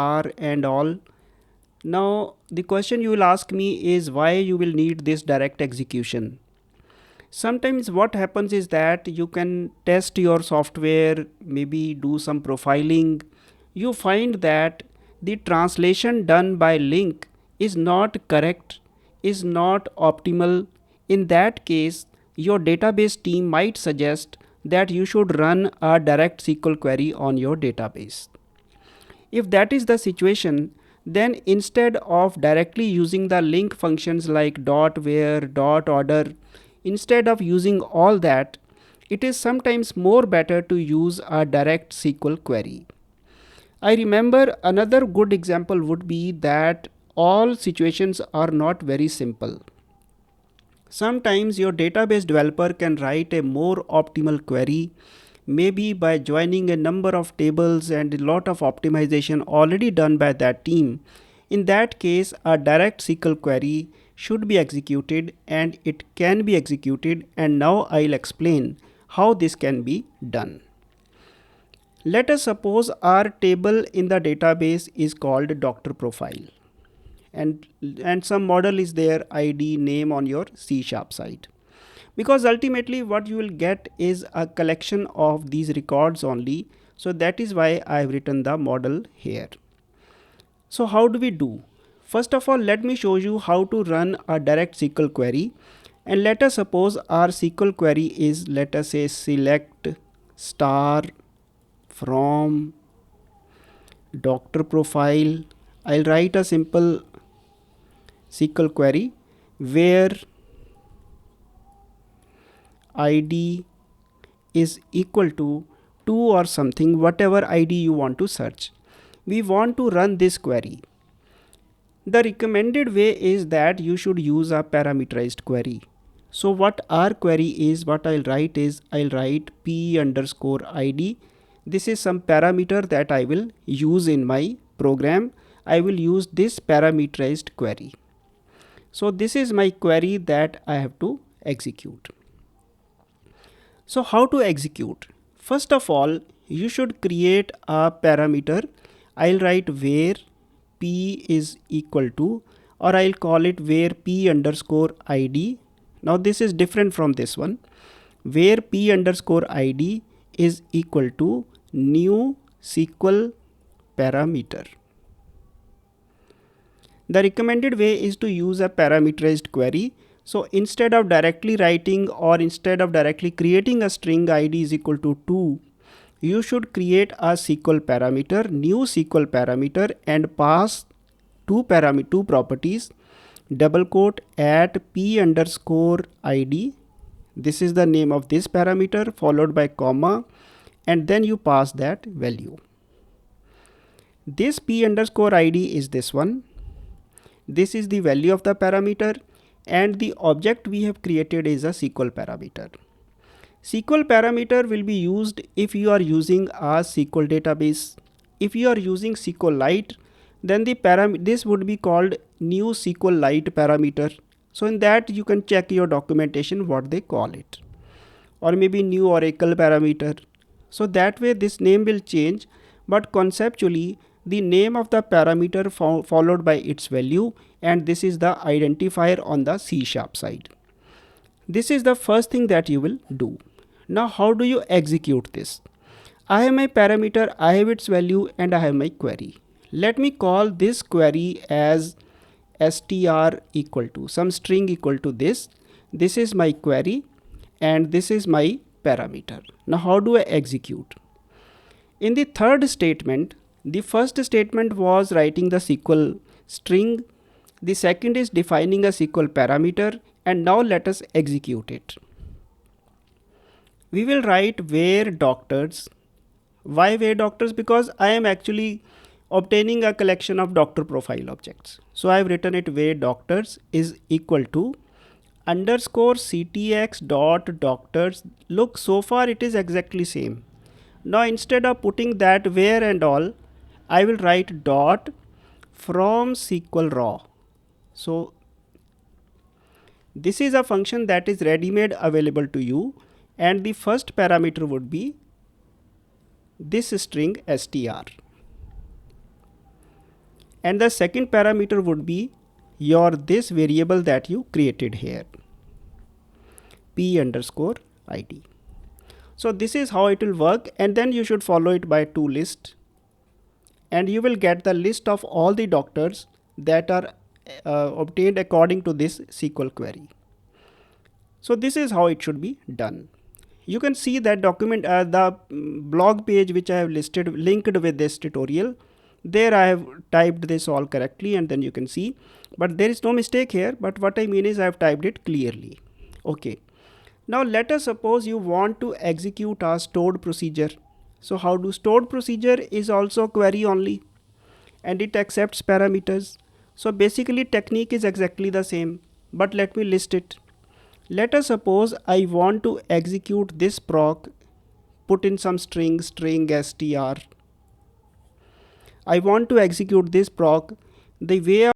star and all. Now the question you will ask me is why you will need this direct execution. Sometimes what happens is that you can test your software, maybe do some profiling. You find that the translation done by link is not correct, is not optimal. In that case, your database team might suggest that you should run a direct SQL query on your database. If that is the situation, then instead of directly using the link functions like dot where, dot order, instead of using all that, it is sometimes more better to use a direct SQL query. I remember another good example would be that all situations are not very simple. Sometimes your database developer can write a more optimal query, maybe by joining a number of tables and a lot of optimization already done by that team. In that case, a direct SQL query should be executed, and it can be executed, and now I'll explain how this can be done. Let us suppose our table in the database is called doctor profile, and some model is there, id name on your C# side, because ultimately what you will get is a collection of these records only. So that is why I have written the model here. So how do we do? First of all, let me show you how to run a direct SQL query, and let us suppose our SQL query is, let us say, select star from doctor profile. I'll write a simple SQL query where id is equal to 2 or something, whatever id you want to search. We want to run this query. The recommended way is that you should use a parameterized query. So what our query is, what I'll write is, I'll write p underscore id. This is some parameter that I will use in my program. I will use this parameterized query. So this is my query that I have to execute. So how to execute? First of all, you should create a parameter. I'll write where p is equal to, or I'll call it where p underscore id. Now this is different from this one. Where p underscore id is equal to new SQL parameter. The recommended way is to use a parameterized query. So instead of directly writing, or instead of directly creating a string id is equal to 2, you should create a SQL parameter, new SQL parameter, and pass two properties, double quote at p underscore id. This is the name of this parameter, followed by comma, and then you pass that value. This p underscore id is this one. This is the value of the parameter, and the object we have created is a SQL parameter. SQL parameter will be used if you are using a SQL database. If you are using SQLite, then this would be called new SQLite parameter. So in that you can check your documentation what they call it, or maybe new Oracle parameter. So that way this name will change, but conceptually the name of the parameter followed by its value, and this is the identifier on the C# side. This is the first thing that you will do. Now how do you execute this? I have my parameter, I have its value, and I have my query. Let me call this query as str equal to some string equal to this. This is my query and this is my parameter. Now how do I execute? In the third statement, the first statement was writing the SQL string. The second is defining a SQL parameter, and now let us execute it. We will write where doctors. Why where doctors? Because I am actually obtaining a collection of doctor profile objects. So I have written it where doctors is equal to underscore ctx dot doctors. Look, so far it is exactly same. Now instead of putting that where and all, I will write dot from SQL raw. So this is a function that is ready-made available to you, and the first parameter would be this string str. and the second parameter would be your this variable that you created here, p_id. So this is how it will work, and then you should follow it by toList, and you will get the list of all the doctors that are obtained according to this SQL query. So this is how it should be done. You can see that document, the blog page which I have listed linked with this tutorial. There I have typed this all correctly, and then you can see, but there is no mistake here. But what I mean is I have typed it clearly. Okay. Now let us suppose you want to execute a stored procedure. So how do stored procedure is also query only, and it accepts parameters. So basically technique is exactly the same, but let me list it. Let us suppose I want to execute this proc, put in some string str. I want to execute this proc. The way